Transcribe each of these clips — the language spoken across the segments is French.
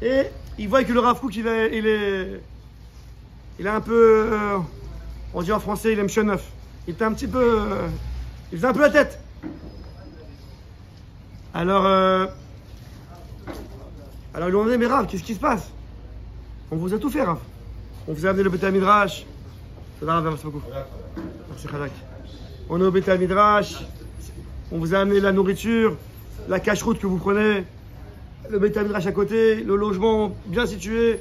Et il voit que le Rav Kook, il est un peu, on dit en français, il aime neuf. Il était un petit peu, il faisait un peu la tête. Alors ils lui ont dit, mais Rav, qu'est-ce qui se passe? On vous a tout fait, Rav. On vous a amené le Beth Midrash. Merci beaucoup. Merci Khalak. On est au Beth Midrash. On vous a amené la nourriture, la cache-route que vous prenez, le Beth Midrash à côté, le logement bien situé.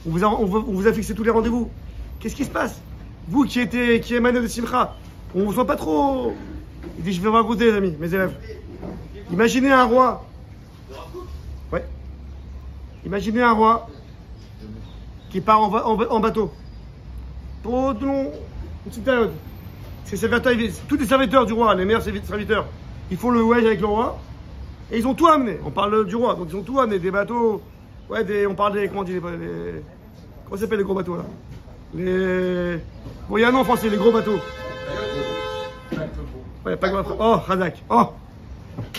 On vous a fixé tous les rendez-vous. Qu'est-ce qui se passe? Vous qui émanez de Simcha, on ne vous sent pas trop. Il dit, je vais vous raconter, les amis, mes élèves. Imaginez un roi. Ouais. Imaginez un roi qui part en bateau. Pour une petite période. Tous les serviteurs du roi, les meilleurs serviteurs, ils font le voyage avec le roi. Et ils ont tout amené. On parle du roi, donc ils ont tout amené. Des bateaux. Ouais, on parle des. Comment on dit comment s'appellent les gros bateaux là? Bon, il y a un nom en français, les gros bateaux. Ouais, pas gros. Oh, Razak. Oh!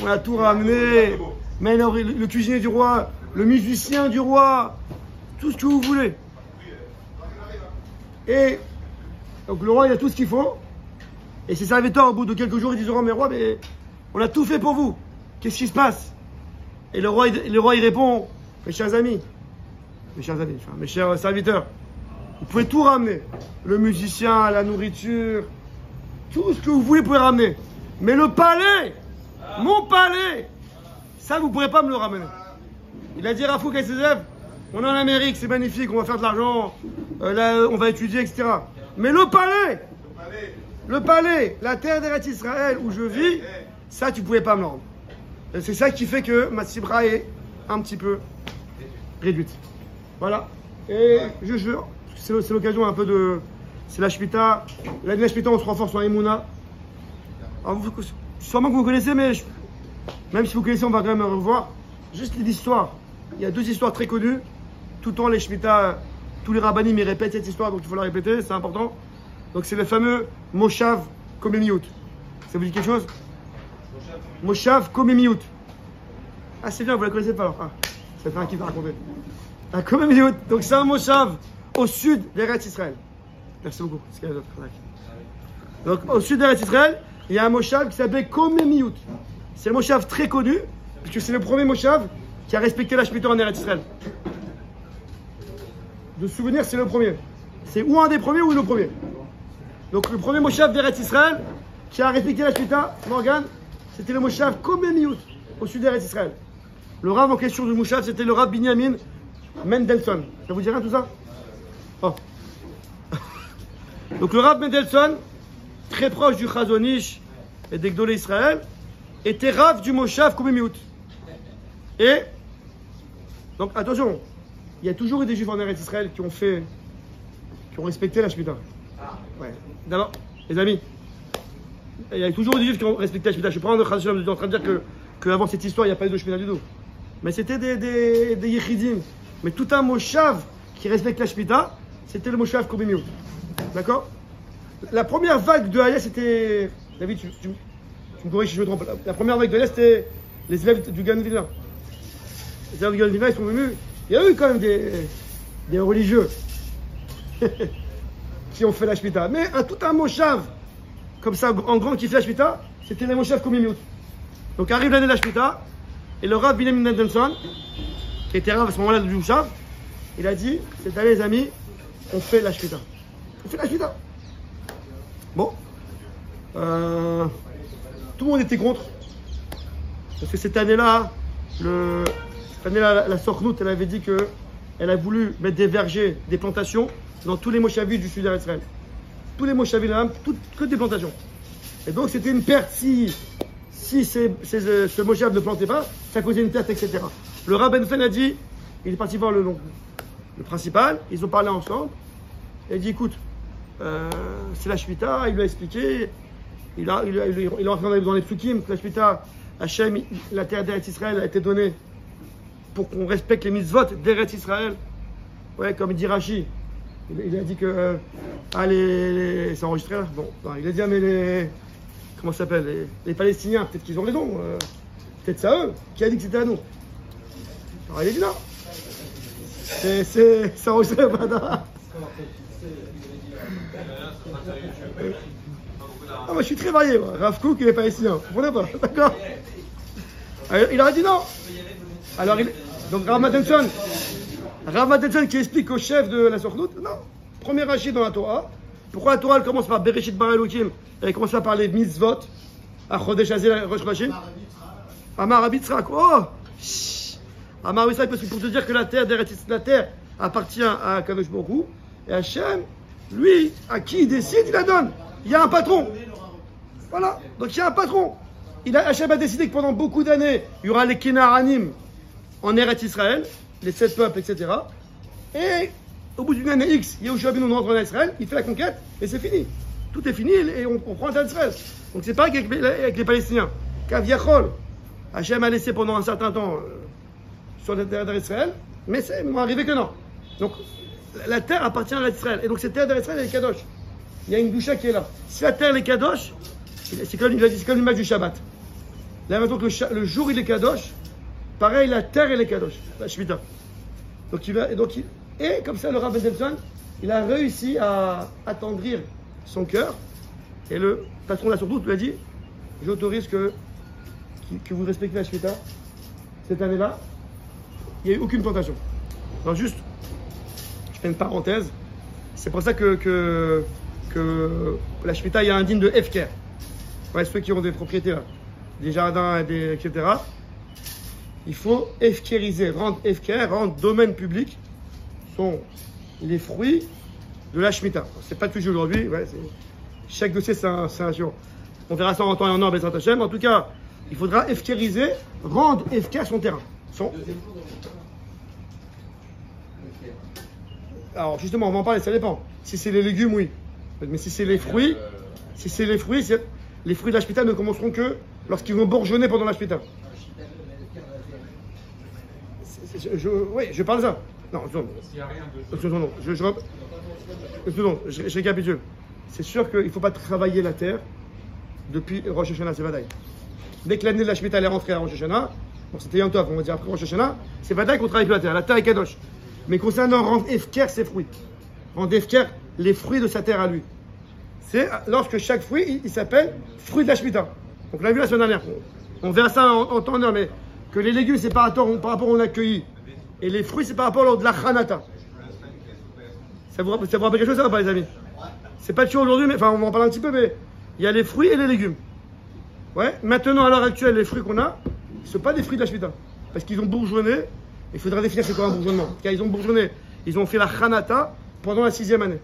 On a tout ramené. Mais le cuisinier du roi, le musicien du roi, tout ce que vous voulez. Et donc le roi, il a tout ce qu'il faut. Et ses serviteurs, au bout de quelques jours, ils disent, oh, mais roi, mais on a tout fait pour vous. Qu'est-ce qui se passe? Et le roi, il répond, mes chers amis, mes chers serviteurs, vous pouvez tout ramener. Le musicien, la nourriture, tout ce que vous voulez, vous pouvez ramener. Mais le palais, mon palais, ça, vous ne pourrez pas me le ramener. Il a dit Rav Kook à ses élèves, on est en Amérique, c'est magnifique, on va faire de l'argent, là, on va étudier, etc. Mais le palais, la terre d'Eretz Israël où je vis, ça, tu ne pouvais pas me le rendre. Et c'est ça qui fait que ma Sibra est un petit peu réduite. Voilà. Et je jure, c'est l'occasion un peu de... C'est la Shmita. La Shmita, on se renforce en Emouna. Sûrement que vous connaissez, mais même si vous connaissez, on va quand même revoir. Juste l'histoire. Il y a deux histoires très connues. Tout le temps, les Shmita, tous les rabbinim, ils répètent cette histoire, donc il faut la répéter, c'est important. Donc c'est le fameux Moshav Komemiout. Ça vous dit quelque chose? Moshav Komemiout. Ah, c'est bien, vous la connaissez pas alors. Ah, c'est un qui va raconter. Ah, Komemiout. Donc c'est un Moshav au sud d'Eretz Israël. Merci beaucoup. Donc au sud d'Eretz Israël, il y a un Moshav qui s'appelle Komemiout. C'est un Moshav très connu, puisque c'est le premier Moshav qui a respecté la Shemitah en Eretz Israël. De souvenir, c'est le premier. C'est ou un des premiers ou le premier. Donc le premier Moshav d'Eretz Israël qui a respecté la Shemitah, Morgan, c'était le Moshav Komemiout au sud d'Eretz Israël. Le Rav en question du Moshav, c'était le Rav Binyamin Mendelssohn. Ça vous dit rien tout ça? Oh. Donc le Rav Mendelssohn, très proche du Chazon Ish et des Gdolei Israël, était Rav du Moshav Komemiout. Et donc attention, il y a toujours eu des Juifs en Eretz Israël qui ont respecté la Shemitah. Ouais. D'abord, les amis, il y a toujours eu des Juifs qui ont respecté la Shemitah. Je ne suis pas en train de dire qu'avant cette histoire, il n'y a pas eu de Shemitah du tout. Mais c'était des Yechidim. Mais tout un Moshav qui respecte la Shemitah, c'était le Moshav Komemiout. D'accord? La première vague de Aliyah, c'était... David, tu me corriges si je me trompe. La première vague de Aliyah, c'était les élèves du Gan Vilna. Les élèves du Gan Vilna, ils sont venus. Il y a eu quand même des religieux qui ont fait la Shemitah. Mais tout un Moshav, comme ça, en grand, qui fait la Shemitah, c'était les Moshav Komemiout. Donc arrive l'année de la Shemitah, et le Rav Binyamin Mendelssohn, qui était Rav à ce moment-là du Moshav, il a dit, cette année les amis, on fait la Shemitah. On fait la Shemitah. Bon. Tout le monde était contre. Parce que cette année-là, la Sornout, elle avait dit qu'elle a voulu mettre des vergers, des plantations dans tous les Moshavim du sud d'Israël. Tous les Moshavim, que des plantations. Et donc c'était une perte si ce Moshav ne plantait pas, ça causait une perte, etc. Le Rav Ben Fen a dit, il est parti voir le principal, ils ont parlé ensemble, il a dit écoute, c'est la Shemitah, il lui a expliqué, il a rentré dans les Psukim, la Shemitah, Hachem, la terre d'Eretz Israël a été donnée pour qu'on respecte les mitzvot d'Eretz Israël. Ouais, comme dit Rashi, il a dit que c'est enregistré là. Bon, il a dit mais comment ça s'appelle les Palestiniens, peut-être qu'ils ont raison, peut-être c'est à eux qui a dit que c'était à nous. Alors il a dit non. C'est Rosh Hashanah. Ah, moi je suis très varié, moi. Rav Kook il est palestinien, vous comprenez pas, d'accord? Il aurait dit non. Alors donc Rav Matenson qui explique au chef de la Sokhnout, non. Premier rachid dans la Torah. Pourquoi la Torah elle commence par Bereshit Bara Elokim? Elle commence par les mitzvot. À Chodesh Hazel Rosh Hashanah. Amar Rabbi Yitzhak. Oh, Amar Rabbi Yitzhak, parce que pour te dire que la terre appartient à Kadosh Baruch Hu, et Hachem, lui, à qui il décide, il la donne. Il y a un patron. Voilà. Donc il y a un patron. Hachem a décidé que pendant beaucoup d'années, il y aura les Kenaranim en Eretz Israël, les 7 peuples, etc. Et au bout d'une année X, Yehoshua ben Nun rentre en Israël, il fait la conquête, et c'est fini. Tout est fini, et on prend la Israël. Donc c'est pareil avec les Palestiniens. Kaviachol, Hachem a laissé pendant un certain temps sur la terre d'Israël, mais c'est arrivé que non. Donc la terre appartient à l'Israël. Et donc cette terre d'Israël, elle est Kadosh. Il y a une doucha qui est là. Si la terre est Kadosh, c'est comme l'image du Shabbat. Là maintenant que le jour il est Kadosh, pareil la terre elle est Kadosh. La Shemitah. Et comme ça le Rav Mendelssohn, il a réussi à attendrir son cœur. Et le patron de la Sokhnout lui a dit, j'autorise que vous respectez la Shemitah. Cette année-là, il n'y a eu aucune tentation. Alors juste, je fais une parenthèse. C'est pour ça que la Shemitah, il y a un digne de Hefker. Ouais, ceux qui ont des propriétés là, des jardins, etc. Il faut Hefkeriser, rendre domaine public sont les fruits de la Shemitah. C'est pas le sujet aujourd'hui. Ouais, chaque dossier, c'est un jour. On verra ça en temps et en heure, Bezrat Hashem. En tout cas, il faudra Hefkeriser, rendre Hefker son terrain. Alors justement, on va en parler, ça dépend. Si c'est les légumes, oui. Mais si c'est les fruits, les fruits de la Shemitah ne commenceront que lorsqu'ils vont bourgeonner pendant la Shemitah. Oui, je parle de ça. Non, je récapitule. C'est sûr qu'il ne faut pas travailler la terre depuis Rosh Hashanah, c'est Vadaï. Dès que l'année de la Shemitah est rentrée à Rosh Hashanah, bon, c'était Yom Tov, on va dire après Rosh Hashanah, c'est Vadaï qu'on travaille plus la terre est Kadosh. Mais concernant rendre Hefker ses fruits, rendre Hefker les fruits de sa terre à lui, c'est lorsque chaque fruit, il s'appelle fruit de la Shemitah. Donc on l'a vu la semaine dernière. On verra ça en temps d'heure, mais que les légumes c'est par rapport où on a cueilli, et les fruits c'est par rapport à de la Chanata. Ça vous rappelle quelque chose ça ou pas les amis? C'est pas sûr aujourd'hui, mais enfin on va en parler un petit peu, mais il y a les fruits et les légumes. Ouais, maintenant à l'heure actuelle, les fruits qu'on a, ce ne sont pas des fruits de la Shemitah. Parce qu'ils ont bourgeonné, il faudra définir c'est quoi un bourgeonnement. Car ils ont bourgeonné, ils ont fait la Chanata pendant la 6e année.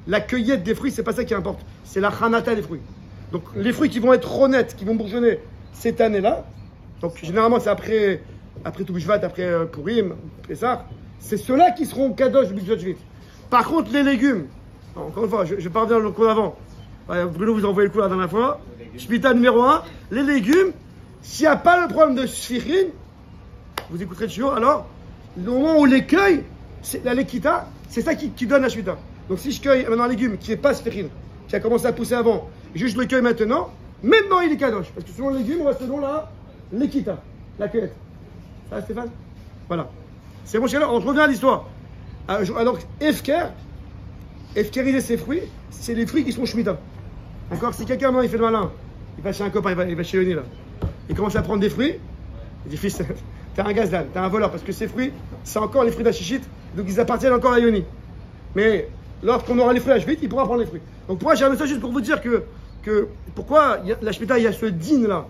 La cueillette des fruits, c'est pas ça qui importe, c'est la Chanata des fruits. Donc les fruits qui vont être honnêtes, qui vont bourgeonner cette année-là, donc généralement c'est après tout Shvat, après Purim, Pessah, c'est ceux-là qui seront Kadosh du Shvat. Par contre les légumes, encore une fois, je vais pas revenir le cours d'avant. Bruno vous a envoyé le cours la dernière fois. Shemitah numéro 1, les légumes, s'il n'y a pas le problème de Sfirin, vous écouterez le shiur, alors, le moment où on les cueille, la Lekita, c'est ça qui donne la Shemitah. Donc si je cueille maintenant un légume qui n'est pas Sfirin, qui a commencé à pousser avant, et juste je le cueille maintenant il est Kadosh. Parce que selon le légume, on va selon la Lekita, la cueillette. Ça va Stéphane? Voilà. C'est bon, on revient à l'histoire. Alors, Hefkeriser ses fruits, c'est les fruits qui sont Shemitah. D'accord? Si quelqu'un il fait le malin, il va chez un copain, il va chez Yoni là, il commence à prendre des fruits, il dit fils, t'es un gazdan, t'es un voleur, parce que ces fruits, c'est encore les fruits d'Achichit, donc ils appartiennent encore à Yoni. Mais lorsqu'on aura les fruits à Shvit, il pourra prendre les fruits. Donc pour moi j'ai un message juste pour vous dire que pourquoi la Shemitah il y a ce din là.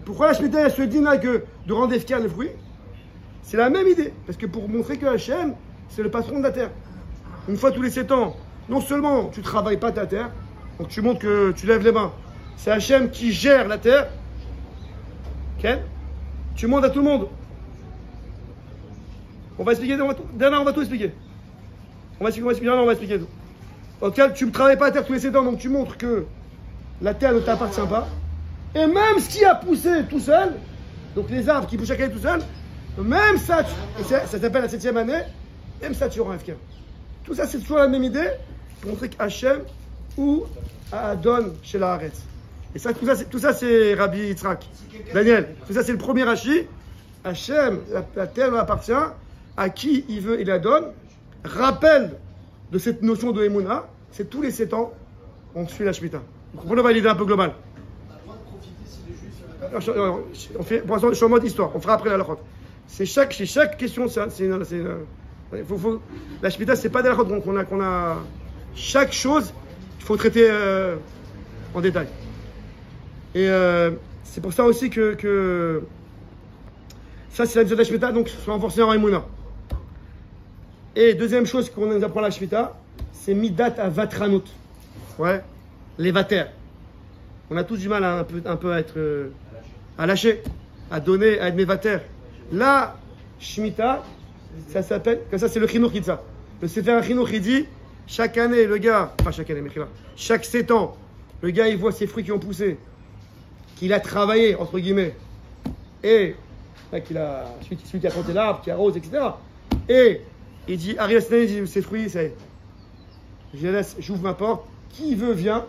Pourquoi la Shemitah il y a ce din là que de rendre Hefker les fruits? C'est la même idée, parce que pour montrer que Hachem, c'est le patron de la terre. Une fois tous les 7 ans, non seulement tu ne travailles pas ta terre, donc tu montres que tu lèves les mains. C'est Hachem qui gère la terre. Okay? Tu montres à tout le monde. On va expliquer, dernière on va tout expliquer. On va expliquer tout. En tout cas, tu ne travailles pas la terre tous les 7 ans, donc tu montres que la terre ne t'appartient pas. Et même ce qui a poussé tout seul, donc les arbres qui poussent chaque année tout seul, même ça, ça s'appelle la 7e année, même ça tu auras un FK. Tout ça, c'est toujours la même idée, pour montrer qu'Hachem ou Adon chez la Haaretz. Et ça, tout ça, c'est Rabbi Yitzhak. Daniel, tout ça, c'est le premier Rashi. Hachem, la terre lui appartient, à qui il veut, il la donne. Rappel de cette notion de Emouna, c'est tous les 7 ans, on suit la Shemitah. Vous comprenez, on va l'idée un peu globale. On fait, pour l'instant, je suis en mode histoire, on fera après la halachot. C'est chaque question, la Shemitah, c'est pas des halachot, donc qu'on a chaque chose, il faut traiter en détail. Et c'est pour ça aussi que ça, c'est la mise de la Shemitah, donc soit renforcé en Emouna. Et deuxième chose qu'on nous apprend à la Shemitah, c'est Midat à Vatranut. Ouais, les vatères. On a tous du mal à un peu à être à lâcher, à donner, à être mes vatères. La Shemitah, ça s'appelle, comme ça c'est le Chinour qui dit ça. Le Sefer Chinour qui dit, chaque année, le gars, enfin chaque année, mais chaque 7 ans, le gars il voit ses fruits qui ont poussé, qu'il a travaillé, entre guillemets, et celui qui a planté l'arbre, qui arrose, etc. Et il dit, arrive cette année, il dit, ces fruits, ça y est. Je laisse, j'ouvre ma porte. Qui veut, vient.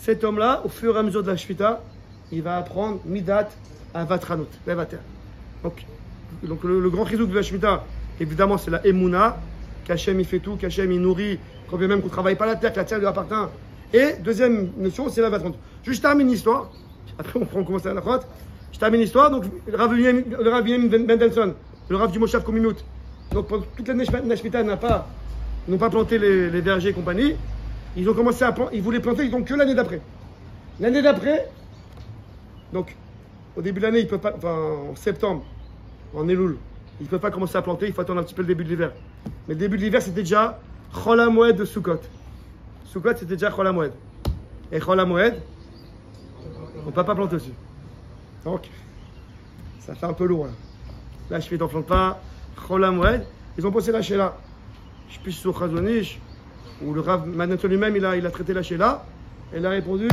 Cet homme-là, au fur et à mesure de la Shemitah, il va apprendre Midat à Vatranut, la Vater. Donc le grand résout de la Shemitah, évidemment, c'est la Emouna, qu'Hachem il fait tout, qu'Hachem il nourrit, quand bien même qu'on ne travaille pas la terre, que la terre lui appartient. Et deuxième notion, c'est la Vatranut. Je termine l'histoire, après on commence à la crotte. Je termine l'histoire, donc le Rav Mendelssohn, le Rav du Moshav Kominut. Donc pendant toute l'année la Shemitah, ils n'ont pas planté les vergers et compagnie. Ils ont commencé à planter, ils voulaient planter, donc que l'année d'après. L'année d'après, donc au début de l'année, ils peuvent pas, enfin en septembre, en Elul, ils ne peuvent pas commencer à planter, il faut attendre un petit peu le début de l'hiver. Mais le début de l'hiver, c'était déjà Chol HaMoed de Sukkot. Sukkot, c'était déjà Chol HaMoed. Et Chol HaMoed, on ne peut pas planter aussi. Donc, ça fait un peu lourd là. Là, je fais t'en plante pas. Chol HaMoed, ils ont posé la Sheila. Je suis sur Chazon Ish, où le Rav Mendelssohn lui-même, il a traité la Sheila. Et il a répondu,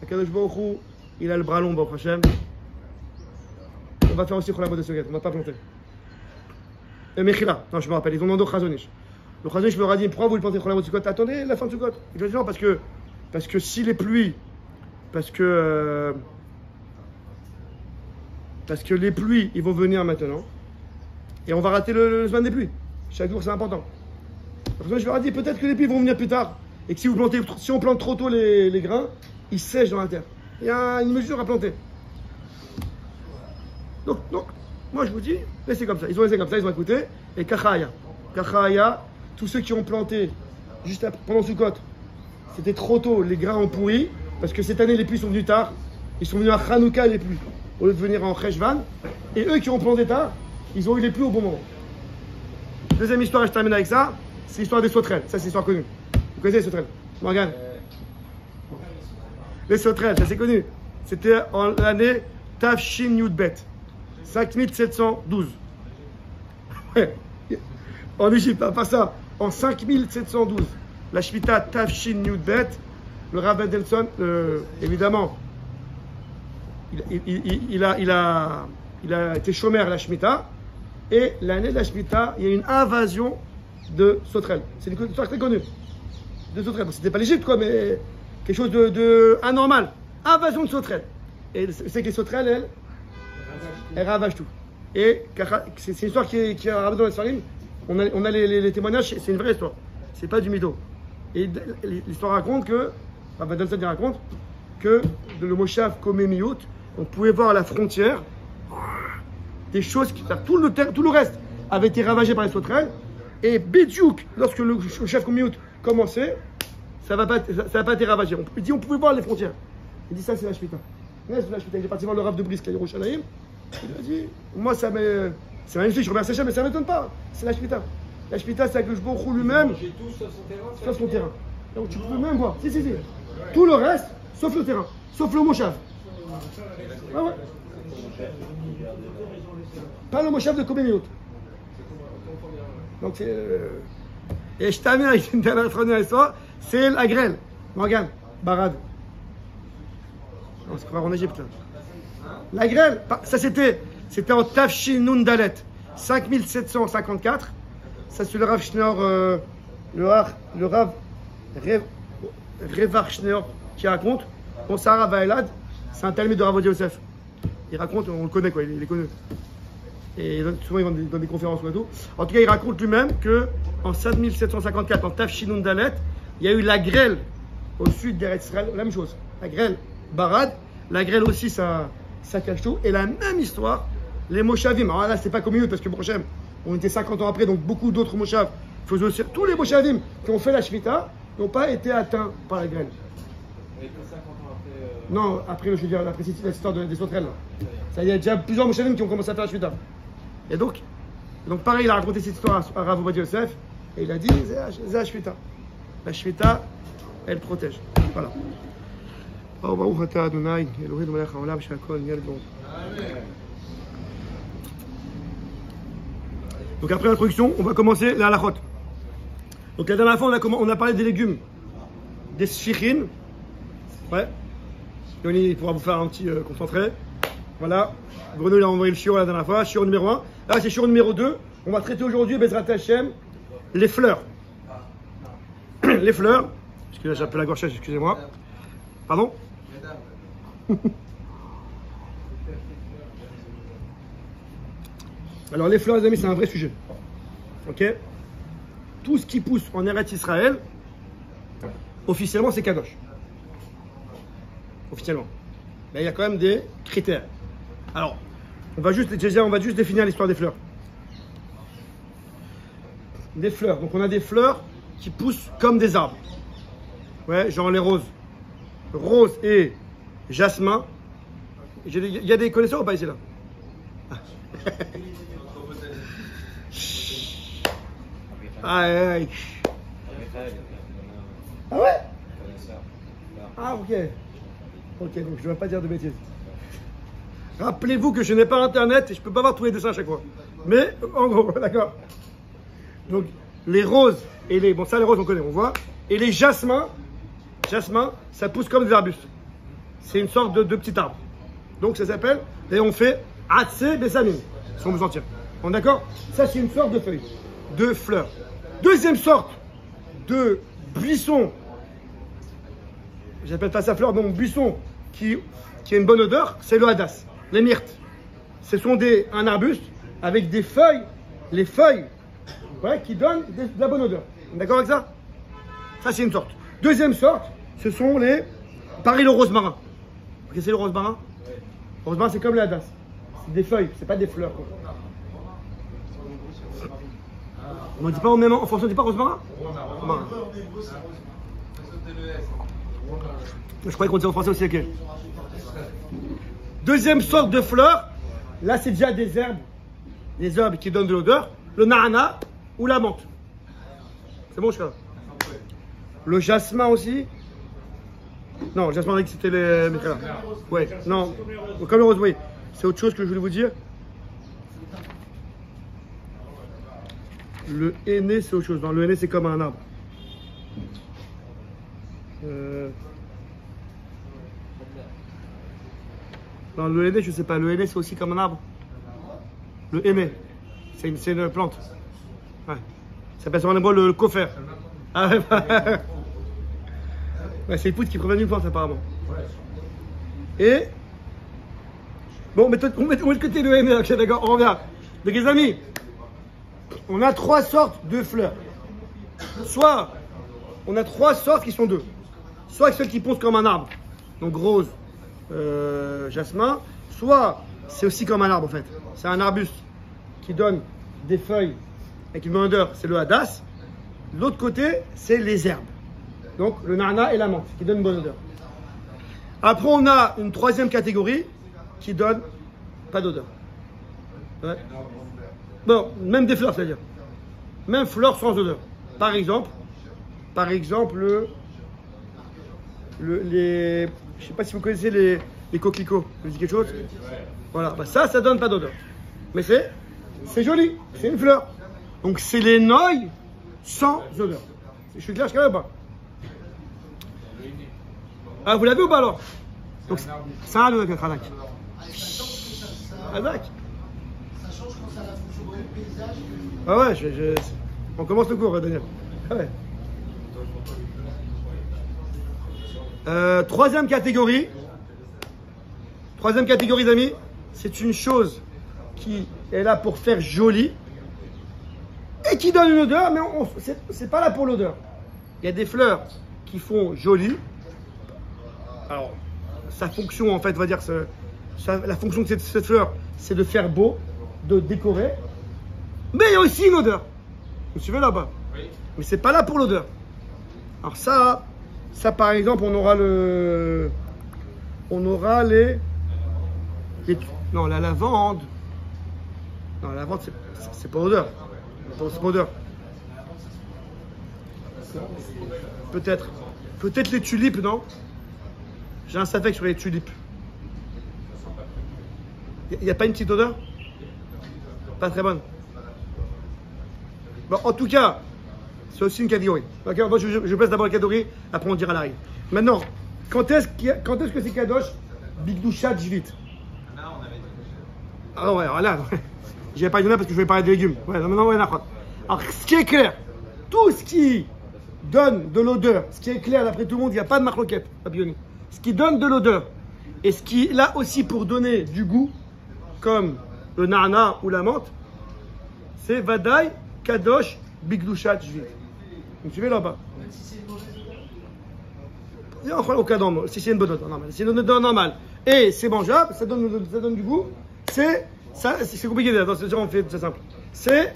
Akadosh Baruch Hu, il a le bras long, Baruch Hashem. On va faire aussi Chol HaMoed de Sukkot, on ne va pas planter. Et Mechila, non, je me rappelle, ils ont demandé au Chazon Ish. Le Chazon Ish leur a dit, pourquoi vous planter Chol HaMoed de Sukkot? Attendez la fin de Sukkot. Il a dit non, parce que si les pluies, parce que les pluies, ils vont venir maintenant, et on va rater le semaine des pluies. Chaque jour, c'est important. Je leur ai dit, peut-être que les pluies vont venir plus tard, et que si on plante trop tôt les grains, ils sèchent dans la terre. Il y a une mesure à planter. Donc moi je vous dis, laissez comme ça. Ils ont laissé comme ça, ils ont écouté. Et Kachaya, tous ceux qui ont planté juste pendant Sukkot, c'était trop tôt, les grains ont pourri, parce que cette année les pluies sont venues tard. Ils sont venus à Hanouka les pluies, au lieu de venir en Cheshvan. Et eux qui ont planté tard, ils ont eu les pluies au bon moment. Deuxième histoire, et je termine avec ça, c'est l'histoire des sauterelles. Ça, c'est l'histoire connue. Vous connaissez les sauterelles? Morgane? Les sauterelles, ça c'est connu. C'était en l'année Tafshin Yudbet, 5712. Ouais. En Égypte, pas ça. En 5712, la Shemitah Tafshin Yudbet, le Rav Mendelssohn, évidemment, il a été chômeur à la Shemitah. Et l'année de la Shemitah, il y a une invasion de sauterelles. C'est une histoire très connue. De sauterelles. Bon, c'était pas l'Égypte, quoi, mais quelque chose de anormal. Invasion de sauterelles. Et c'est que les sauterelles, elles ravagent tout. Et c'est une histoire qui est dans la Sfarim. On a les témoignages, c'est une vraie histoire. C'est pas du mytho. Et l'histoire raconte que, enfin, Mendelssohn raconte que le Moshav Komemiout, on pouvait voir à la frontière des choses, tout le reste avait été ravagé par les sauterelles. Et Bidjouk, lorsque le chef Komemiout commençait, ça n'a pas été ravagé. Il dit on pouvait voir les frontières. Il dit ça c'est la Shemitah. Il est parti voir le Rav de Brisk à Yerushalayim. Il a dit, moi c'est magnifique, je remercie Hachem, mais ça ne m'étonne pas. C'est la Shemitah. La Shemitah c'est que je Baruch lui-même. Sauf son terrain. Donc tu peux même voir. Si. Tout le reste, sauf le terrain. Sauf le Moshav. Ah ouais. Pas le Moshav de Komemiout. Donc c'est. Et je t'amène avec une dernière histoire, c'est la grêle. Morgane, Barad. On se croit en Égypte là. La grêle, ça c'était en Tafshin Nun Dalet, 5754. Ça c'est le Rav Schneor, le Rav Revar Schneor qui raconte. Bon, c'est un Rav Elad, c'est un talmid de Rav Yosef. Il raconte, on le connaît quoi, il est connu. Et souvent il donne des conférences et tout. En tout cas, il raconte lui-même qu'en 5754, en Tafshinun Dalet, il y a eu la grêle au sud d'Eretz Israël, la même chose. La grêle Barad, la grêle aussi, ça cache tout. Et la même histoire, les Moshavim. Alors là, c'est pas comme nous, parce que Brochem, on était 50 ans après, donc beaucoup d'autres Moshav faisaient aussi. Tous les Moshavim qui ont fait la Shemitah n'ont pas été atteints par la grêle. Non, après, je veux dire, après l'histoire des sauterelles. Ça, il y a déjà plusieurs Moshavim qui ont commencé à faire la Shemitah. Et donc pareil, il a raconté cette histoire à Rav Ovadia Yosef, et il a dit, c'est la Shemitah. La Shemitah, elle protège. Voilà. Donc après l'introduction, on va commencer la halachot. Donc la dernière fois, on a parlé des légumes, des sfichines. Ouais. Yoni pourra vous faire un petit concentré. Voilà. Bruno il a envoyé le shiur la dernière fois, shiur numéro 1. Là c'est shiur numéro 2. On va traiter aujourd'hui, Bezrat Hashem, les fleurs. Les fleurs. Parce que là j'ai un peu la gorge sèche, excusez-moi. Pardon? Alors les fleurs les amis c'est un vrai sujet. Ok? Tout ce qui pousse en Eretz Israël, officiellement c'est Kadosh. Officiellement. Mais il y a quand même des critères. Alors, on va juste définir l'histoire des fleurs. Des fleurs. Donc on a des fleurs qui poussent comme des arbres. Ouais, genre les roses. Rose et jasmin. Il y a des connaisseurs ou pas ici là? Ah ouais? Ah ok. Ok, donc je ne vais pas dire de bêtises. Rappelez-vous que je n'ai pas internet et je ne peux pas voir tous les dessins à chaque fois. Mais en gros, d'accord. Donc les roses et les... Bon ça les roses on connaît, on voit. Et les jasmins, ça pousse comme des arbustes. C'est une sorte de petit arbre. Donc ça s'appelle, et on fait Atse Besamim, si on vous en tire. On est d'accord? Ça c'est une sorte de feuille, de fleurs. Deuxième sorte de buisson, j'appelle pas ça fleur, donc buisson qui a une bonne odeur, c'est le hadas, les myrtes. Ce sont un arbuste avec des feuilles, les feuilles ouais, qui donnent de la bonne odeur. D'accord avec ça? Ça c'est une sorte. Deuxième sorte, ce sont pareil le rosemarin. Vous connaissez le rosemarin? Le rosemarin c'est comme le hadas, c'est des feuilles, c'est pas des fleurs. Quoi. On ne dit pas en français, on ne dit pas rosemarin? Rosemarin. Je croyais qu'on disait en français aussi, ok. Deuxième sorte de fleurs, là c'est déjà des herbes qui donnent de l'odeur, le na'ana ou la menthe. C'est bon, je crois. Le jasmin aussi. Non, le jasmin, on a dit que c'était les. Ouais, non, comme le rose, oui. C'est autre chose que je voulais vous dire. Le henné, c'est autre chose. Non, le henné, c'est comme un arbre. Non, le henné, je sais pas. Le henné, c'est aussi comme un arbre. Le henné, c'est une plante. Ouais. Ça s'appelle en hébreu le kofer. Ah ouais, ouais, c'est les poutres qui proviennent d'une plante, apparemment. Et. Bon, on met de côté le henné, ok, d'accord, on revient. Donc, les amis, on a trois sortes de fleurs. Soit, on a trois sortes qui sont deux. Soit celles qui poussent comme un arbre, donc rose, jasmin. Soit, c'est aussi comme un arbre en fait. C'est un arbuste qui donne des feuilles avec une bonne odeur, c'est le hadas. L'autre côté, c'est les herbes. Donc le na'na et la menthe qui donnent une bonne odeur. Après, on a une troisième catégorie qui donne pas d'odeur. Ouais. Bon, même des fleurs, c'est-à-dire. Même fleurs sans odeur. Par exemple, je ne sais pas si vous connaissez les coquelicots. Vous dites quelque chose? Voilà, bah ça donne pas d'odeur. Mais c'est joli, c'est une fleur. Donc c'est les noyes sans odeur. Je suis clair jusqu'à là ou pas? Ah, vous l'avez ou pas alors? Donc c'est un arbre de Khadak. Khadak. Ah ouais, on commence le cours, Daniel. Ah ouais. Troisième catégorie, les amis, c'est une chose qui est là pour faire joli et qui donne une odeur, mais c'est pas là pour l'odeur. Il y a des fleurs qui font joli. Alors, sa fonction, en fait, on va dire, la fonction de cette fleur, c'est de faire beau, de décorer. Mais il y a aussi une odeur. Vous suivez là-bas? Oui. Mais c'est pas là pour l'odeur. Alors ça par exemple, on aura non, la lavande. Non, la lavande, c'est pas odeur. C'est pas odeur. Peut-être les tulipes, non? J'ai un saphèque sur les tulipes. Il n'y a pas une petite odeur? Pas très bonne. Bon, en tout cas, c'est aussi une catégorie. Okay, moi, je place d'abord la catégorie, après on dira l'arrivée. Maintenant, quand est-ce que c'est Kadosh? Bigdushat Jvit. Ah non, ouais, alors là, je vais pas y donner parce que je vais parler des légumes. Ouais, non, ouais, d'accord. Alors, ce qui est clair, tout ce qui donne de l'odeur, ce qui est clair d'après tout le monde, il n'y a pas de marloquette, Papioni. Ce qui donne de l'odeur et ce qui est là aussi pour donner du goût, comme le na'ana ou la menthe, c'est Vadaï Kadosh Bigdushat Jvit. Vous suivez là-bas? Au cas normal, si c'est une bonne odeur normale. C'est une odeur normale et c'est mangeable, ça donne du goût. C'est compliqué d'ailleurs, on fait c'est simple. C'est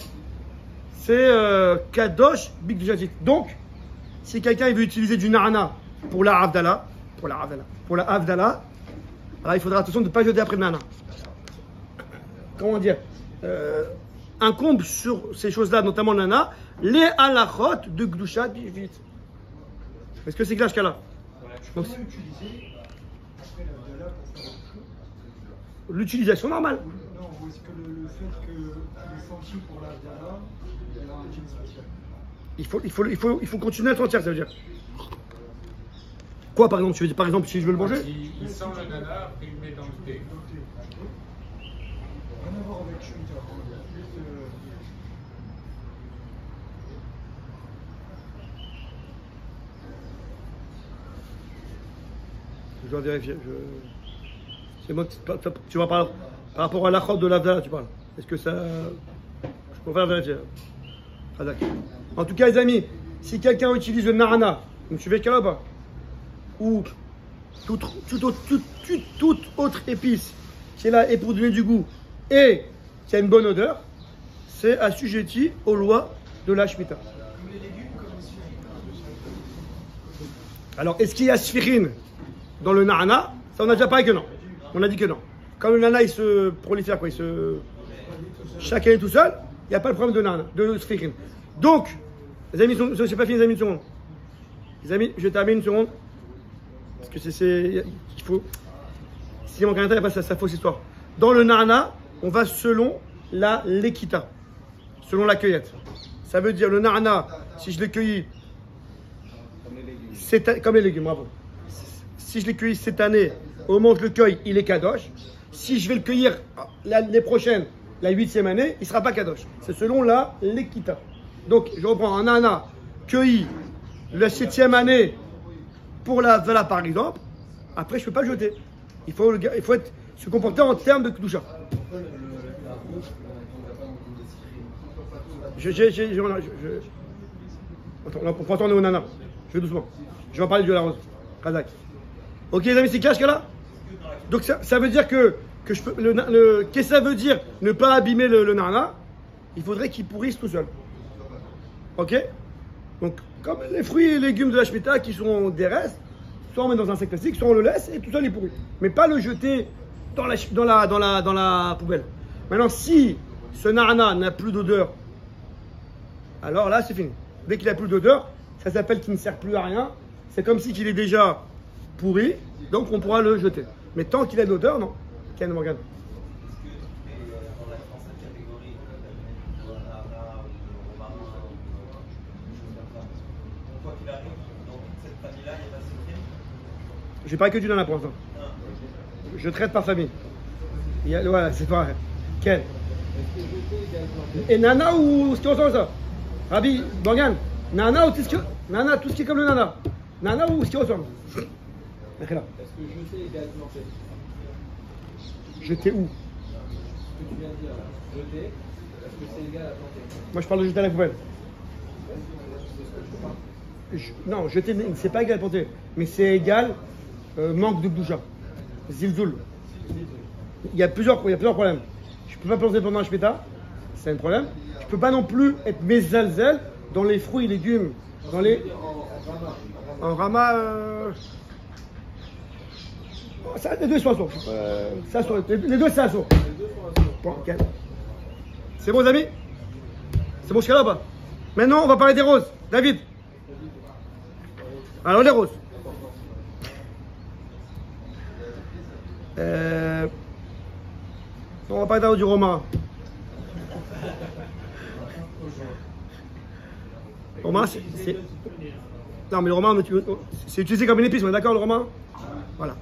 Kadosh Bigdushat Jvit. Donc, si quelqu'un veut utiliser du na'ana pour la Havdalah, alors il faudra attention de ne pas jeter après le na'ana. Comment dire? Incombe sur ces choses-là, notamment le na'ana, les halachot de Gdushat Jvit. Est-ce que c'est clair jusqu'à là? Donc, l'utilisation normale. Non, est-ce que le fait que les sentis pour la Havdalah, il y a un régime spécial? Il faut continuer à sentir, ça veut dire. Quoi par exemple? Tu veux dire par exemple si je veux le manger? Il sent le nana, après il le met dans le thé. Rien à voir avec Shemitah. Je dois vérifier. C'est moi, tu vas par rapport à l'accord de l'Avdala, tu parles. Est-ce que ça. Je préfère vérifier. Ah, d'accord. En tout cas, les amis, si quelqu'un utilise le na'ana, vous me suivez là ou pas? Ou toute autre épice qui est là et pour donner du goût et qui a une bonne odeur, c'est assujetti aux lois de la Shemitah. Comme les légumes, comme les sphirines. Alors, est-ce qu'il y a sphirine dans le na'ana? Ça, on a déjà parlé que non. On a dit que non. Quand le na'ana, il se prolifère, quoi, chacun est tout seul, il n'y a pas le problème de na'ana, de sphirine. Donc, les amis, je n'ai pas fini, les amis, une seconde. Les amis, je termine une seconde. Parce que il faut. S'il manque un temps, il n'y a pas sa fausse histoire. Dans le na'ana, on va selon la lekita, selon la cueillette. Ça veut dire le na'ana, si je l'ai cueilli, comme les légumes, bravo. Si je l'ai cueilli cette année, au moment où je le cueille, il est kadosh. Si je vais le cueillir l'année prochaine, la 8e année, il ne sera pas kadosh. C'est selon la lekita. Donc, je reprends un na'ana cueilli la 7e année pour la vala par exemple. Après, je ne peux pas le jeter. Il faut se comporter en termes de kedusha. Attends, pour l'instant, on est au nana. Je vais doucement. Je vais en parler du la rose. Kazak. Ok, les amis, c'est clair jusqu'à là? Donc, ça veut dire que je peux. Qu'est-ce que ça veut dire ne pas abîmer le nana? Il faudrait qu'il pourrisse tout seul. Ok? Donc, comme les fruits et légumes de la Shemitah qui sont des restes, soit on met dans un sac plastique, soit on le laisse et tout seul il pourrit. Mais pas le jeter dans la poubelle. Maintenant, si ce na'ana n'a plus d'odeur, alors là c'est fini. Dès qu'il n'a plus d'odeur, ça s'appelle qu'il ne sert plus à rien. C'est comme si qu'il est déjà pourri, donc on pourra le jeter. Mais tant qu'il a de l'odeur, non. Ken Morgan. Je parle que du nana pour l'instant. Je traite par famille. Voilà, c'est pas vrai. Quel? Et nana ou ce qui ressemble à ça? Rabbi, Morgan, nana ou tout ce qui est comme le nana? Nana ou ce qui ressemble? Est-ce que jeter égale planter? Jeter où? que tu viens de dire là, jeter, est-ce que c'est égal à planter? Moi, je parle de jeter à la poubelle. Non, jeter, c'est pas égal à planter, mais c'est égal manque de boucha. Zilzoul. Il y a plusieurs problèmes. Je peux pas planter pendant un shmita, c'est un problème. Je peux pas non plus être mezalzel dans les fruits et légumes, dans les en rama. Ça, les deux sont assourds. Les deux c'est assourd. Bon, okay. C'est bon, les amis? C'est bon, ce cas-là ou pas? Maintenant, on va parler des roses. David. Alors, les roses. On va parler du romarin. Romarin, c'est. Non, mais le romarin, c'est utilisé comme une épice, on est d'accord, le romarin? Voilà.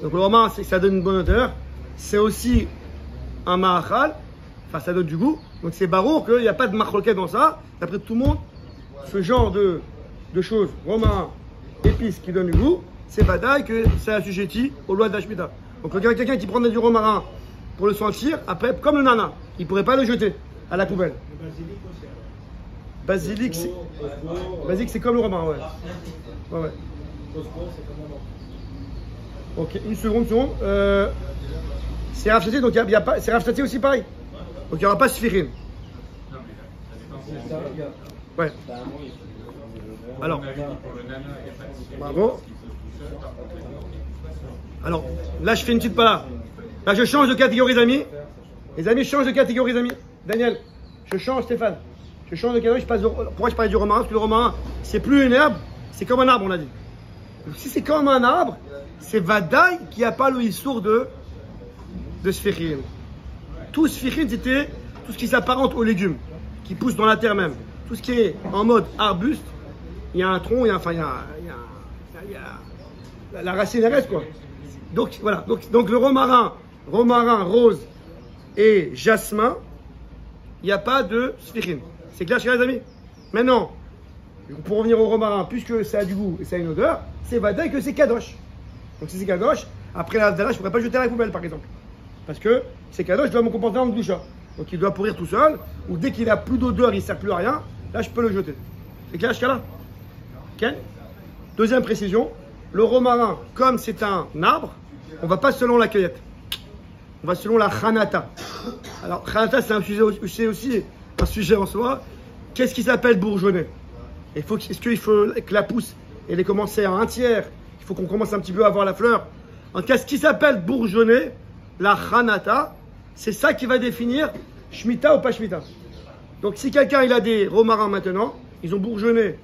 Donc, le romarin, ça donne une bonne odeur. C'est aussi un ma'achal. Enfin, ça donne du goût. Donc, c'est barour qu'il n'y a pas de marloquette dans ça. D'après tout le monde, ce genre de choses, romarin, épices qui donnent du goût, c'est badaï que c'est assujetti aux lois de la Shemitah. Donc, quelqu'un qui prendrait du romarin pour le sentir, après, comme le nana, il ne pourrait pas le jeter à la poubelle. Basilic, c'est comme le romarin, ouais. Ouais. Ok, une seconde. C'est rafraîchi, donc il y a pas. C'est rafraîchi aussi pareil. Donc il n'y aura pas sphirine. Ouais. Alors. Bravo. Alors, là je fais une petite pas là. Là je change de catégorie d'amis. Les amis, je change de catégorie d'amis. Daniel, je change Stéphane. Je change de catégorie, pourquoi je parlais du romarin? Parce que le romarin, c'est plus une herbe, c'est comme un arbre, on l'a dit. Donc, si c'est comme un arbre, c'est vadaï qui n'a pas le issour de sphirine. Tout sphirine, c'était tout ce qui s'apparente aux légumes, qui poussent dans la terre même. Tout ce qui est en mode arbuste, il y a un tronc, il y a la racine reste quoi. Donc voilà, donc le romarin, rose et jasmin, il n'y a pas de sphirine. C'est clair chez les amis? Maintenant, pour revenir au romarin, puisque ça a du goût et ça a une odeur, c'est vadaï que c'est kadosh. Donc si c'est kadosh, après la Havdalah, je ne pourrais pas le jeter à la poubelle par exemple. Parce que c'est kadosh, je dois me comporter en doucha. Donc il doit pourrir tout seul, ou dès qu'il n'a plus d'odeur, il ne sert plus à rien, là je peux le jeter. C'est clair jusqu'à là? Ok? Deuxième précision, le romarin, comme c'est un arbre, on ne va pas selon la cueillette. On va selon la chanata. Alors chanata c'est aussi un sujet en soi. Qu'est-ce qui s'appelle bourgeonner? Est-ce qu'il faut que la pousse elle ait commencé à un tiers? Il faut qu'on commence un petit peu à voir la fleur. En tout cas, ce qui s'appelle bourgeonner, la chanata, c'est ça qui va définir shmita ou pas shmita. Donc si quelqu'un il a des romarins maintenant, ils ont bourgeonné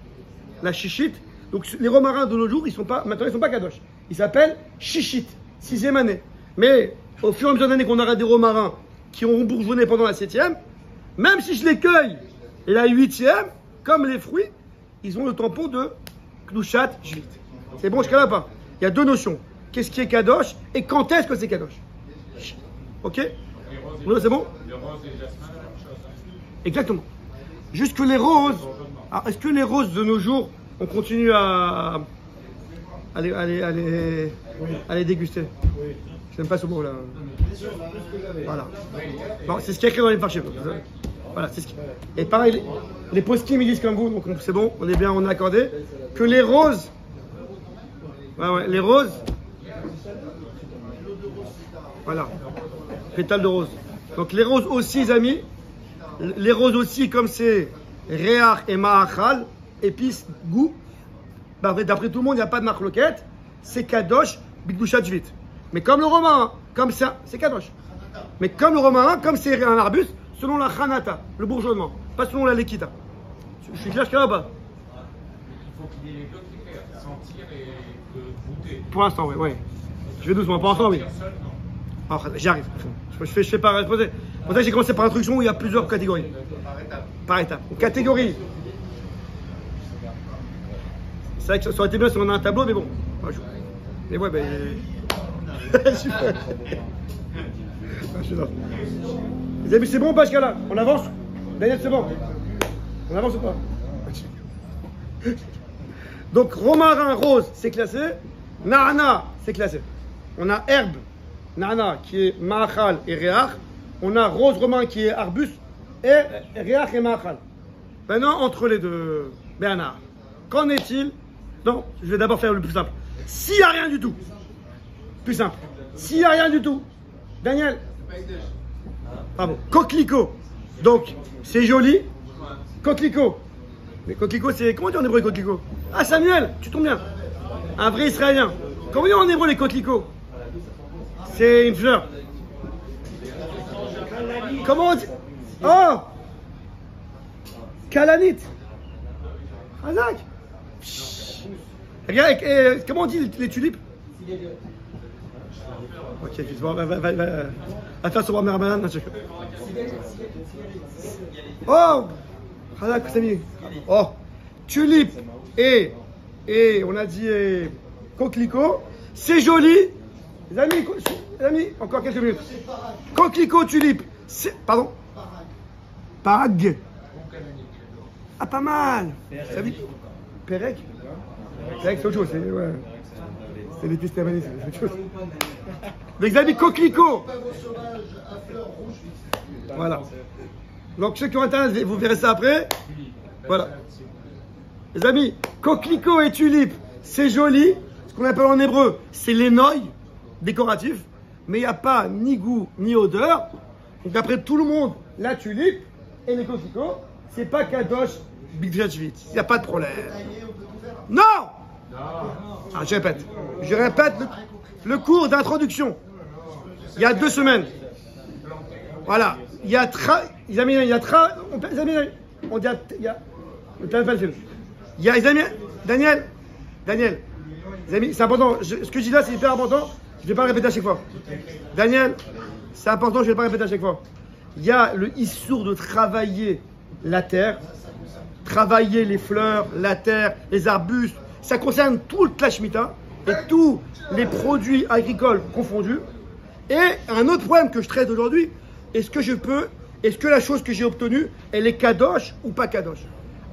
la chichite. Donc les romarins de nos jours, maintenant ils sont pas kadosh. Ils s'appellent chichite, 6e année. Mais au fur et à mesure d'années qu'on aura des romarins qui auront bourgeonné pendant la 7e, même si je les cueille et la 8e, comme les fruits, ils ont le tampon de Kdushat Jvit. C'est bon, je ne pas. Il y a deux notions. Qu'est-ce qui est kadosh et quand est-ce que c'est kadosh? Ok? C'est bon? Les roses et jasmin, la même chose. Exactement. Juste que les roses. Alors, est-ce que les roses de nos jours, on continue à les déguster? Oui. Je n'aime pas ce mot-là. Voilà. Bon, c'est ce qu'il y a écrit dans les marchés. Voilà, c'est ce qui... Et pareil, les poskim ils disent comme vous, donc c'est bon, on est accordé, que les roses, les roses, voilà, pétales de rose. Donc les roses aussi, les amis, les roses aussi, comme c'est réach et ma'achal, épices, goût, d'après tout le monde, il n'y a pas de marloquette, c'est kadosh, bigdushat jvit. Mais comme le romarin, comme ça, c'est kadosh. Mais comme le romarin, comme c'est un arbuste, selon la chanata, le bourgeonnement, pas selon la lekita. Je suis clair jusqu'à là ou pas? Il faut qu'il y ait les deux critères, sentir et goûter. Pour l'instant, oui. Je vais doucement, pour l'instant, oui. Seul, non. Alors, j'arrive. Je fais par exposé. Pour ça que j'ai commencé par introduction où il y a plusieurs catégories. Par étape. Catégorie. C'est vrai que ça aurait été bien si on a un tableau, mais bon. Mais ouais, ben. Je suis là. Les amis, c'est bon ou pas jusqu'à là? On avance? Daniel, c'est bon? On avance ou pas? Donc, romarin rose, c'est classé. Na'ana, c'est classé. On a herbe, na'ana, qui est ma'achal et réach. On a rose romain qui est arbuste et réach et ma'achal. Maintenant, entre les deux, Bernard, qu'en est-il? Non, je vais d'abord faire le plus simple. S'il n'y a rien du tout, plus simple. S'il n'y a rien du tout, Daniel, bravo, coquelicot. Donc, c'est joli, coquelicot. Mais coquelicot, c'est. Comment on dit en hébreu coquelicot? Ah, Samuel, tu tombes bien. Un vrai Israélien. Comment on dit en hébreu les coquelicots? C'est une fleur. Comment on dit? Oh, Kalanit. Hazak. Regarde, comment on dit les tulipes? Ok, fils, va faire son Ramadan. Oh, Hazak, Samy. Oh, tulipe et on a dit coquelicot. C'est joli. Les amis, encore quelques minutes. Coquelicot, tulipe. Pardon? Parag. Ah, pas mal. Ça dit Pérec. Pérec, c'est autre chose. C'est les testaments, c'est autre chose. Les amis, coquelicot. Voilà. Donc, ceux qui ont Internet, vous verrez ça après. Voilà. Les amis, coquelicot et tulipe, c'est joli. Ce qu'on appelle en hébreu, c'est l'énoï décoratif. Mais il n'y a pas ni goût, ni odeur. Donc, d'après tout le monde, la tulipe et les coquelicots, c'est pas kadosh bigdjachvit. Il n'y a pas de problème. Non! Ah, je répète le cours d'introduction. Il y a 2 semaines. Voilà. Il y a Daniel, les amis, c'est important. Ce que je dis là, c'est hyper important. Je ne vais pas le répéter à chaque fois. Daniel, c'est important, je ne vais pas le répéter à chaque fois. Il y a le issour de travailler la terre, travailler les fleurs, la terre, les arbustes. Ça concerne toute la Shemitah et tous les produits agricoles confondus. Et un autre problème que je traite aujourd'hui, est-ce que la chose que j'ai obtenue, elle est kadosh ou pas kadosh?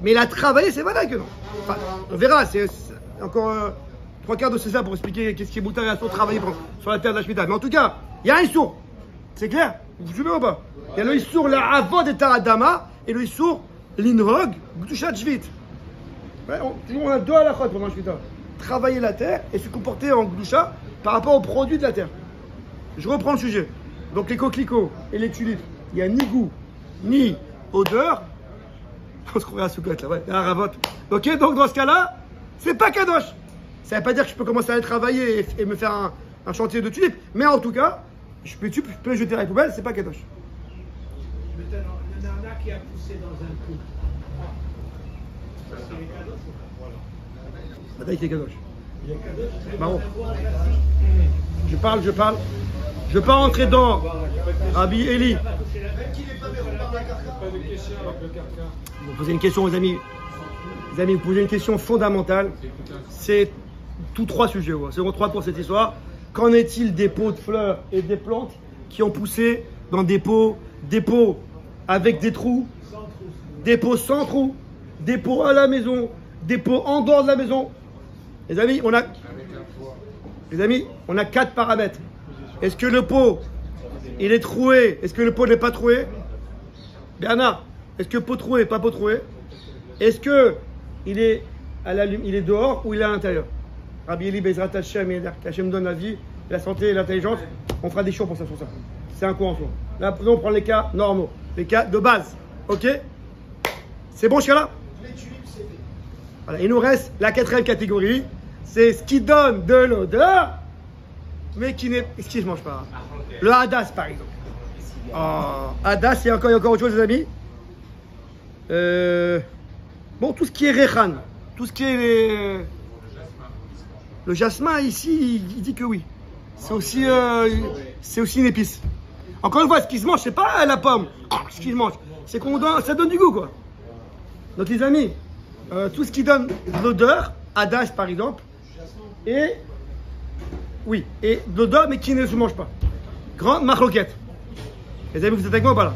Mais la travailler, c'est valable que non. Enfin, on verra, c'est encore 3/4 de César pour expliquer qu'est-ce qui est moutaré à travailler sur la terre de la Shemitah. Mais en tout cas, il y a un issour. C'est clair? Vous suivez ou pas? Il y a le issour, la avod et taradama, et le issour, l'inrog, gdushat shvit. On a 2 halachot pendant la Shemitah. Travailler la terre et se comporter en gdusha par rapport aux produits de la terre. Je reprends le sujet. Donc les coquelicots et les tulipes, il n'y a ni goût, ni odeur. On se croirait à Soukot là, ouais, à Ravot. Ok, donc dans ce cas-là, c'est pas kadosh. Ça ne veut pas dire que je peux commencer à aller travailler et me faire un chantier de tulipes. Mais en tout cas, je peux jeter à la poubelle, c'est pas kadosh. Le nana qui a poussé dans un coup. C'est les kadosh. Voilà. La taille qui est kadosh. Il y a kadosh. Marron. Je parle. Je ne veux pas rentrer dans Rabbi Eli. Vous posez une question aux amis. Les amis, vous posez une question fondamentale. C'est tous 3 sujets. Ouais. C'est 3 pour cette histoire. Qu'en est-il des pots de fleurs et des plantes qui ont poussé dans des pots avec des trous, des pots sans trous, des pots à la maison, des pots en dehors de la maison? Les amis, on a 4 paramètres. Est-ce que le pot, il est troué? Est-ce que le pot n'est pas troué? Bernard, est-ce que pot troué, pas pot troué? Est-ce que il est dehors ou il est à l'intérieur? Rabbi Eli Bezrat Hashem, qu'Hachem donne la vie, la santé et l'intelligence. On fera des shows pour ça sur ça. C'est un coup en soi. Là, on prend les cas normaux, les cas de base. Ok? C'est bon jusqu'à là? Voilà, il nous reste la 4e catégorie. C'est ce qui donne de l'odeur, mais qui ne se mange pas. Le hadas, par exemple. Oh, hadas, il y a encore autre chose, les amis. Bon, tout ce qui est rehan, tout ce qui est le jasmin, ici, il dit que oui. C'est aussi une épice. Encore une fois, ce qui se mange, c'est pas la pomme. Ce qui se mange, c'est ça donne du goût, quoi. Donc, les amis, tout ce qui donne l'odeur, hadas, par exemple, et l'odeur, mais qui ne se mange pas. Grande machloket. Les amis, vous êtes avec moi ou pas là?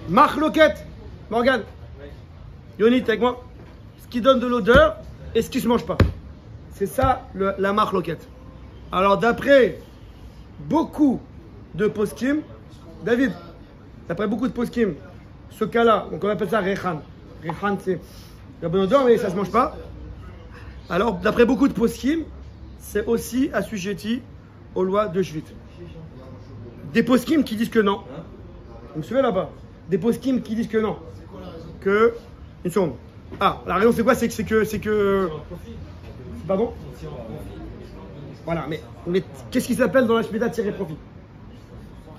Machloket. Morgane. Yonit, avec moi. Ce qui donne de l'odeur et ce qui ne se mange pas. C'est ça la machloket. Alors, d'après beaucoup de poskim, David, d'après beaucoup de poskim, ce cas-là, donc on appelle ça Rehan. Rehan, c'est la bonne odeur, mais ça ne se mange pas. Alors, d'après beaucoup de poskim, c'est aussi assujetti aux lois de Shvit. Des poskim qui disent que non. Vous me suivez là-bas? Des poskim qui disent que non. Que. Une seconde. Ah, la raison c'est quoi? C'est que. Pardon? Voilà, mais qu'est-ce qui s'appelle dans la Shmita tirer profit?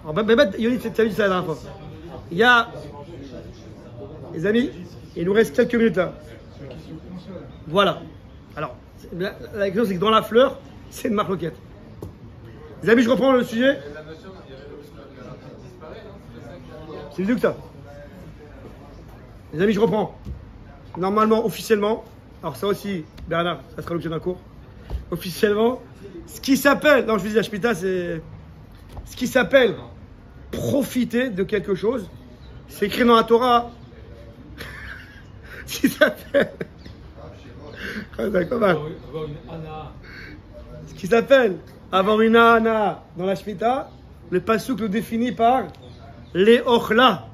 Alors, Yoni, tu as vu ça la dernière fois. Il y a. Les amis, il nous reste quelques minutes là. Voilà. Alors, la question c'est que dans la fleur, c'est une marloquette. Les amis, je reprends le sujet. C'est mieux que ça. Les amis, je reprends. Normalement, officiellement, alors ça aussi, Bernard, ça sera l'objet d'un cours. Officiellement, ce qui s'appelle, non je vous dis la Shmita, c'est ce qui s'appelle profiter de quelque chose, c'est écrit dans la Torah. Ce qui s'appelle. Ce qui s'appelle avoir une ana dans la Shmita, le pasuk le définit par les ochla.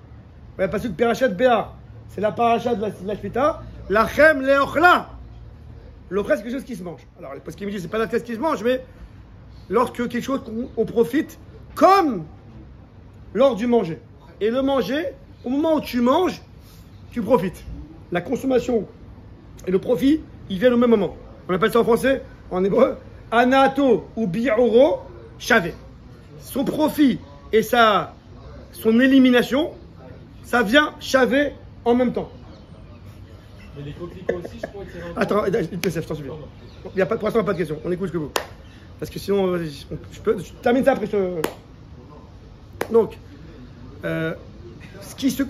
Le pasuk Perashat Béar. C'est la paracha de la Shmita. Lachem les ochla. L'ochla, c'est quelque chose qui se mange. Alors, parce qu'il me dit, c'est pas la classe qui se mange, mais lorsque quelque chose on profite, comme lors du manger. Et le manger, au moment où tu manges, tu profites. La consommation et le profit, ils viennent au même moment. On appelle ça en français, en hébreu, anato ou bi'oro shavé. Son profit et son élimination, ça vient shavé en même temps. Mais les coquelicots aussi, je pourrais tirer un. Attends, je t'en supplie. Il n'y a pas, pour l'instant, pas de question. On écoute ce que vous. Parce que sinon, je termine ça après. Donc,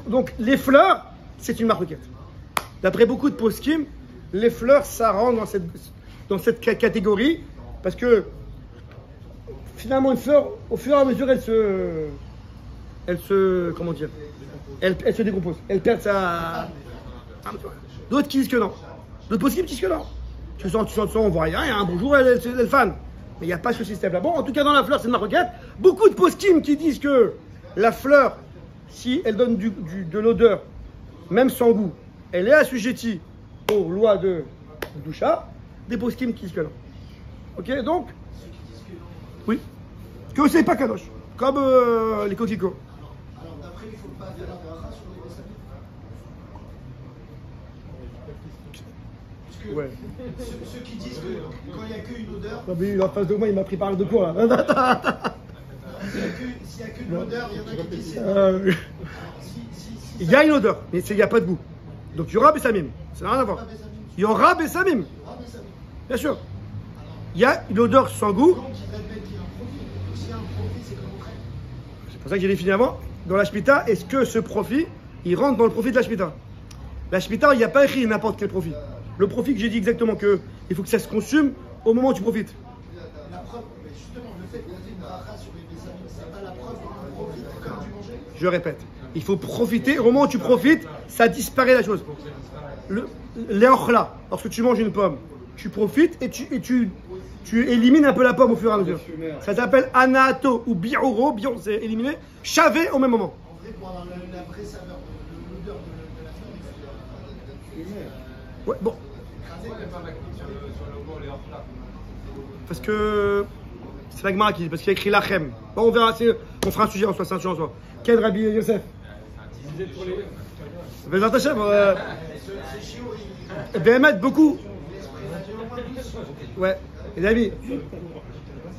donc, les fleurs, c'est une marloquette. D'après beaucoup de poskim, les fleurs, ça rentre dans cette catégorie. Parce que, finalement, une fleur, au fur et à mesure, elle se décompose. Elle perd sa. D'autres qui disent que non. D'autres poskim disent que non. Tu sens, on voit rien, un bonjour, elle fan. Mais il n'y a pas ce système-là. Bon, en tout cas, dans la fleur, c'est une marloquette. Beaucoup de poskim qui disent que la fleur, si elle donne de l'odeur, même sans goût, elle est assujettie aux lois de Doucha. Des poskim qui disent que non. Ok, donc. Oui. Que c'est pas kadosh. Comme les coquelicots. Alors, d'après, il ne faut pas faire la bracha sur les vaisselles. Parce que Ouais. ceux qui disent que quand il n'y a qu'une odeur, Non, mais en face de moi, il m'a pris par de cours là. s'il n'y a que de l'odeur, il y en a qui disent c'est. Il y a une odeur, mais il n'y a pas de goût. Donc il y aura Bessamim. Ça n'a rien à voir. Il y aura Bessamim. Bien sûr. Il y a une odeur sans goût. Donc, il répète qu'il y a un profit. Donc, s'il y a un profit, c'est comme contraire. C'est pour ça que j'ai défini avant. Dans la Shmita, est-ce que ce profit, il rentre dans le profit de la Shmita? La Shmita, il n'y a pas écrit n'importe quel profit. Le profit que j'ai dit exactement qu'il faut que ça se consume au moment où tu profites. La preuve, mais justement, le fait qu'on ait une bracha sur les vaisselles, c'est pas la preuve qu'on profite comme du manger. Je répète, il faut profiter. Au moment où tu profites, ça disparaît la chose. Les ochla, lorsque tu manges une pomme, tu profites et tu élimines un peu la pomme au fur et à mesure. Ça s'appelle anato ou bi'oro, bi'or c'est éliminé, chavé au même moment. En vrai, pour avoir la vraie saveur, l'odeur de la fleur, Ouais, bon. Parce que c'est la Gemara qui dit, parce qu'il y a écrit lachem. Bon, on verra, on fera un sujet en soi, c'est un sujet en soi. Quel Rabbi Yosef? Bezat Hashem, Béhémet, beaucoup. Ouais, les amis.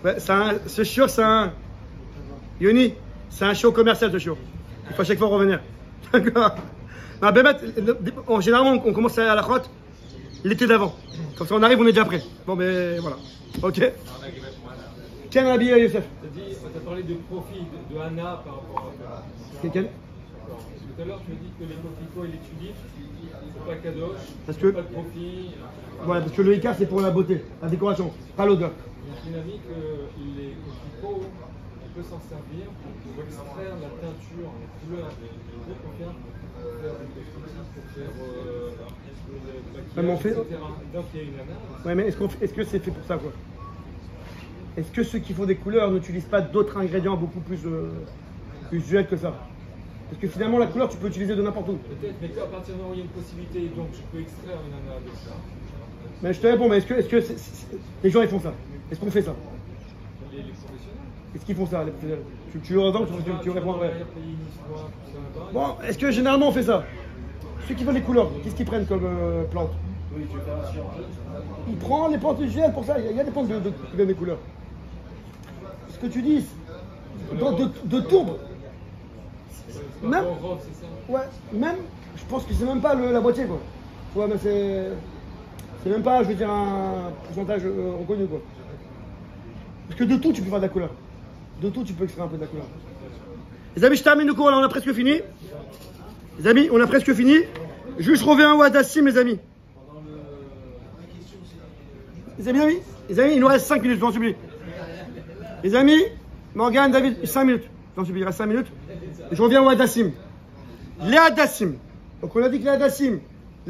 Ouais, ce chiot, c'est un. Yoni, c'est un chiot commercial, ce chiot. Il faut à chaque fois revenir. D'accord. Non, Béhémet, généralement, on commence à la crotte l'été d'avant. Comme ça, on arrive, on est déjà prêt. Bon, mais voilà. Ok. Quel Rabbi Yosef? Tu as parlé de profit de Anna par rapport à. Quel? Tout à l'heure, tu as dit que les coquelicots et les tulipes, c'est pas kadosh, parce que pas de profit. Voilà, parce que le écart c'est pour la beauté, la décoration, pas l'odeur. Il a dit que les coquelicots, on peut s'en servir pour extraire la teinture, les couleurs des coquins, pour faire des cosmétiques, pour faire Ouais, mais on fait- etc. Donc il y a une Anna. Ouais, mais est-ce que c'est fait pour ça quoi? Est-ce que ceux qui font des couleurs n'utilisent pas d'autres ingrédients beaucoup plus usuels que ça? Parce que finalement, la couleur, tu peux l'utiliser de n'importe où. Peut-être, mais à partir du moment où il y a une possibilité, donc je peux extraire une nana de ça. Mais je te réponds, mais est-ce que les gens ils font ça? Est-ce qu'on fait ça? Les professionnels. Est-ce qu'ils font ça, les professionnels? Tu le réponds, tu réponds après. Bon, Bon, est-ce que généralement on fait ça? Ceux qui veulent les couleurs, qu'est-ce qu'ils prennent comme plante? Ils prennent les plantes usuelles pour ça. Il y a des plantes qui donnent des couleurs. Ce que tu dis, de tourbe. Même, ouais, même, je pense que c'est même pas la moitié, quoi. Tu vois, mais c'est même pas, je veux dire, un pourcentage reconnu, quoi. Parce que de tout, tu peux faire de la couleur. De tout, tu peux extraire un peu de la couleur. Les amis, je termine le cours, là, on a presque fini. Les amis, on a presque fini. Juste, je reviens au Hadassim, les amis. Les amis, il nous reste 5 minutes, je vous en supplie. Les amis, Morgane, David, 5 minutes. Je vous en supplie, il reste 5 minutes. Je reviens au Hadassim. Les Hadassim. Donc, on a dit que les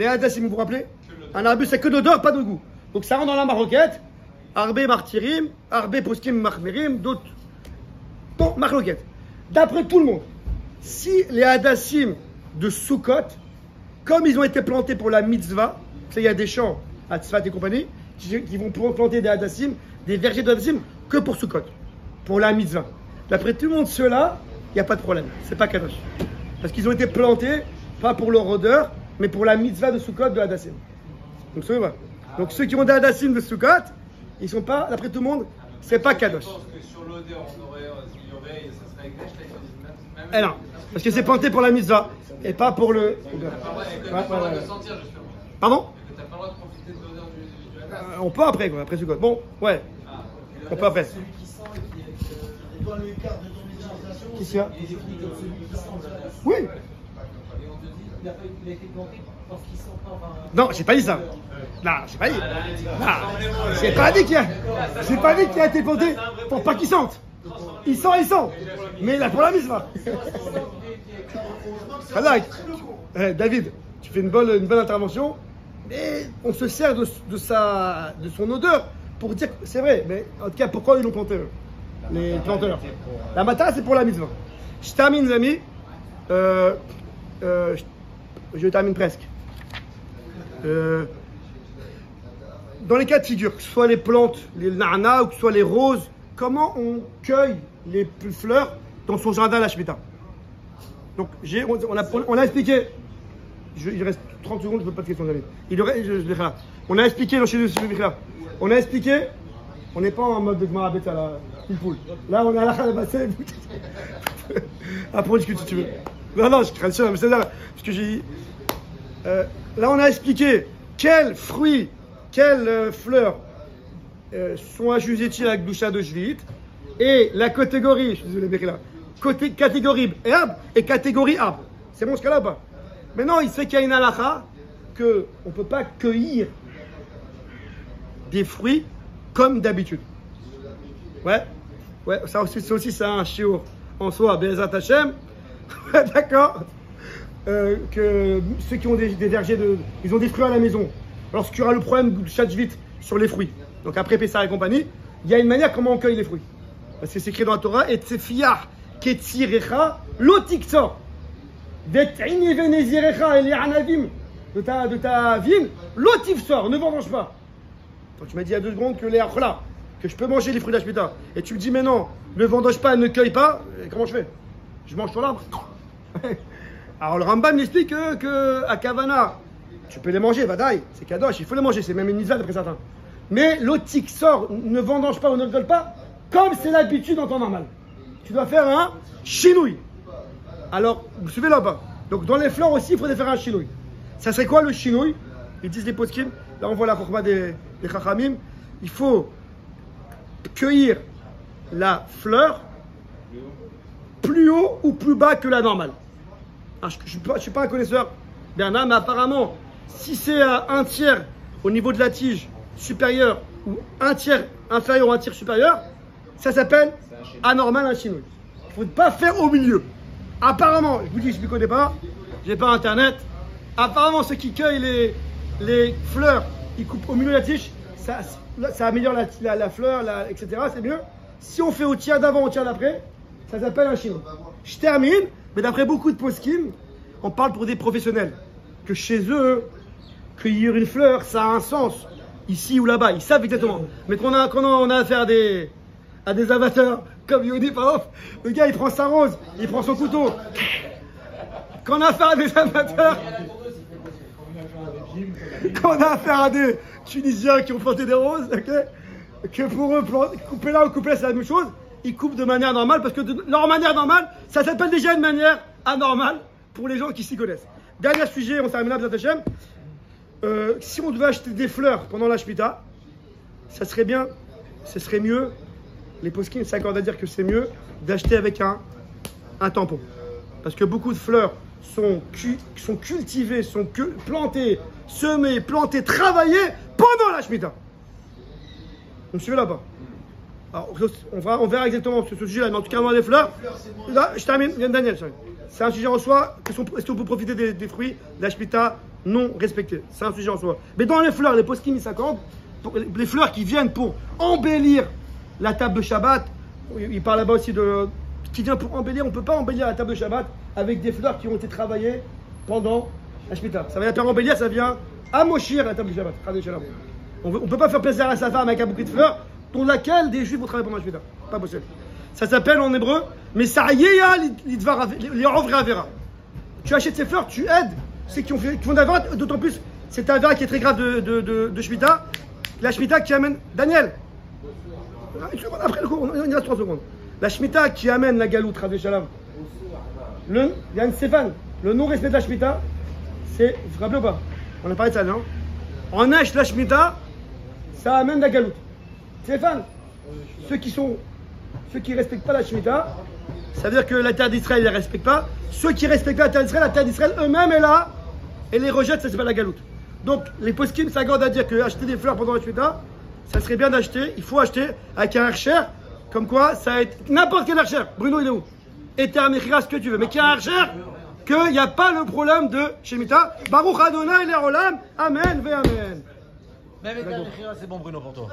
Hadassim, vous vous rappelez? Un arbuste, c'est que d'odeur, pas de goût. Donc, ça rentre dans la maroquette. Arbe martirim, arbe poskim marmerim, d'autres. Bon, maroquette. D'après tout le monde, si les Hadassim de Sukkot, comme ils ont été plantés pour la mitzvah, il y a des champs à Tzfat et compagnie, qui vont planter des Hadassim, des vergers de Hadassim, que pour Sukkot, pour la mitzvah. D'après tout le monde, ceux-là, il n'y a pas de problème. C'est pas kadosh. Parce qu'ils ont été plantés, pas pour leur odeur, mais pour la mitzvah de Sukkot de Hadassim. Donc, donc ceux qui ont des Hadassim de Sukkot, ils sont pas, d'après tout le monde, c'est pas kadosh. Je pense que sur l'odeur, il y aurait, ça serait exact. Eh non, parce que c'est planté pour la mitzvah et pas pour le. T'as pas le droit de sentir justement. Pardon? T'as pas le droit de profiter de l'odeur du Hadassim. On peut après, quoi, après Sukkot. Bon, ouais. On peut après. Celui qui sent et qui doit le quart de ton visualisation. Qu'est-ce qu'il y a? Il est défini comme celui qui sent le Hadassim. Oui. Et on te dit, il a été planté parce qu'il sent pas. Non, j'ai pas dit ça. Non, j'ai pas dit. Non, j'ai pas dit qu'il a été planté pour pas qu'il sente. Il sent. Mais là, pour la mitzvah. David, tu fais une bonne intervention. Mais on se sert de son odeur pour dire que c'est vrai. Mais en tout cas, pourquoi ils l'ont planté, eux, les planteurs? La matara, c'est pour la mitzvah. Je termine, les amis. Je termine presque. Dans les cas de figure, que ce soit les plantes, les na'na ou que ce soit les roses, comment on cueille les fleurs dans son jardin à la Shemitah? Donc, on a expliqué. Il reste 30 secondes, je ne veux pas de questions, David. On a expliqué dans chez nous, on a expliqué. On n'est pas en mode de Gemara Beta, la poule. Là, on est à la Khalabasé. Après, on discute si tu veux. Non, je crains ça, mais c'est là. Parce que j'ai. Là, on a expliqué quels fruits, quelles fleurs sont assujettis à la Gdusha de Shvit et la catégorie, je suis désolé, Bechila, catégorie herbe et catégorie arbre. C'est bon ce cas-là ou pas? Maintenant, il sait qu'il y a une halakha qu'on ne peut pas cueillir des fruits comme d'habitude. Ouais, ça aussi c'est un shiur en soi, Be'ezrat Hashem. D'accord. Que ceux qui ont des vergers, ils ont des fruits à la maison. Lorsqu'il y aura le problème du Shadjvit sur les fruits, donc après Pessah et compagnie, il y a une manière comment on cueille les fruits. Parce que c'est écrit dans la Torah, et tsefiach ketzirecha lotiksor. Vet'ini venezirecha et les anavim de ta vigne, lotifsor, ne vendange pas. Donc tu m'as dit il y a 2 secondes que les achla, que je peux manger les fruits de la Shemitah. Et tu me dis mais non, ne vendange pas, ne cueille pas. Et comment je fais? Je mange sur l'arbre. Alors le Rambam m'explique que à Kavana, tu peux les manger, Vadaï, c'est kadosh, il faut les manger, c'est même une mitzvah d'après certains. Mais l'otik sort, ne vendange pas ou ne rigole pas, comme c'est l'habitude en temps normal. Tu dois faire un chinouille. Alors, vous suivez là-bas. Donc dans les fleurs aussi, il faudrait faire un chinouille. Ça serait quoi le chinouille? Ils disent les poskim, là on voit la chokma des chachamim. Il faut cueillir la fleur plus haut ou plus bas que la normale. Alors, je ne suis pas un connaisseur, Bernard, mais apparemment, si c'est un tiers au niveau de la tige supérieure ou un tiers inférieur ou un tiers supérieur, ça s'appelle anormal un chinouille. Il ne faut pas faire au milieu. Apparemment, je vous dis, je ne connais pas, je n'ai pas internet. Apparemment, ceux qui cueillent les fleurs, ils coupent au milieu de la tige, ça améliore la fleur, etc. C'est mieux. Si on fait au tiers d'avant, au tiers d'après, ça s'appelle un chinouille. Je termine. Mais d'après beaucoup de poskim, on parle pour des professionnels. Que chez eux, cueillir une fleur, ça a un sens. Ici ou là-bas, ils savent exactement. Mais quand on a affaire à des amateurs, comme Yoni par exemple, le gars il prend sa rose, il prend son couteau. Quand on a affaire à des amateurs, quand on a affaire à des Tunisiens qui ont planté des roses, ok, que pour eux, couper là ou couper là, c'est la même chose, ils coupent de manière normale parce que leur manière normale, ça s'appelle déjà une manière anormale pour les gens qui s'y connaissent. Dernier sujet, on termine là, B'Zat Hashem. Si on devait acheter des fleurs pendant la Shemitah, ça serait bien, ce serait mieux, les poskim s'accordent à dire que c'est mieux d'acheter avec un tampon. Parce que beaucoup de fleurs sont cultivées, sont plantées, semées, plantées, travaillées pendant la Shemitah. On me suit là-bas. Alors, on verra exactement ce sujet-là, mais en tout cas, les fleurs. Là, je termine, Daniel. C'est un sujet en soi. Est-ce qu'on peut profiter des fruits de la Shemitah non respectés? C'est un sujet en soi. Mais dans les fleurs, les poskim, ils s'accordent. Les fleurs qui viennent pour embellir la table de Shabbat. Il parle là-bas aussi de. Qui vient pour embellir. On ne peut pas embellir la table de Shabbat avec des fleurs qui ont été travaillées pendant la Shemitah. Ça vient faire embellir, ça vient amochir la table de Shabbat. On ne peut pas faire plaisir à sa femme avec un bouquet de fleurs pour laquelle des juifs vont travailler pendant la Shemitah. Pas possible. Ça s'appelle en hébreu, mais ça y est, avera. Tu achètes ces fleurs, tu aides ceux qui font d'avera, d'autant plus c'est un avera qui est très grave de Shemitah. La Shemitah qui amène. Daniel, une seconde, après le cours, il y a 3 secondes. La Shemitah qui amène la galoute, Rav Shalom. Yann Stéphane, le non-respect de la Shemitah, c'est. Vous vous rappelez ou pas? On a parlé de ça, non? En H, la Shemitah, ça amène la galoute. Stéphane, ceux qui ne respectent pas la Shemitah, ça veut dire que la terre d'Israël ne les respecte pas. Ceux qui respectent la terre d'Israël eux-mêmes est là et les rejette, ça s'appelle la galoute. Donc les poskim s'accordent à dire que acheter des fleurs pendant la Shemitah, ça serait bien d'acheter, il faut acheter avec un archer, comme quoi ça va être n'importe quel archer. Bruno, il est où? Éternel, ce que tu veux, mais qu'il y a un archer, qu'il n'y a pas le problème de Shemitah. Baruch Adonai, les Olam, Amen, ve Amen. Même éternel, c'est bon Bruno pour toi.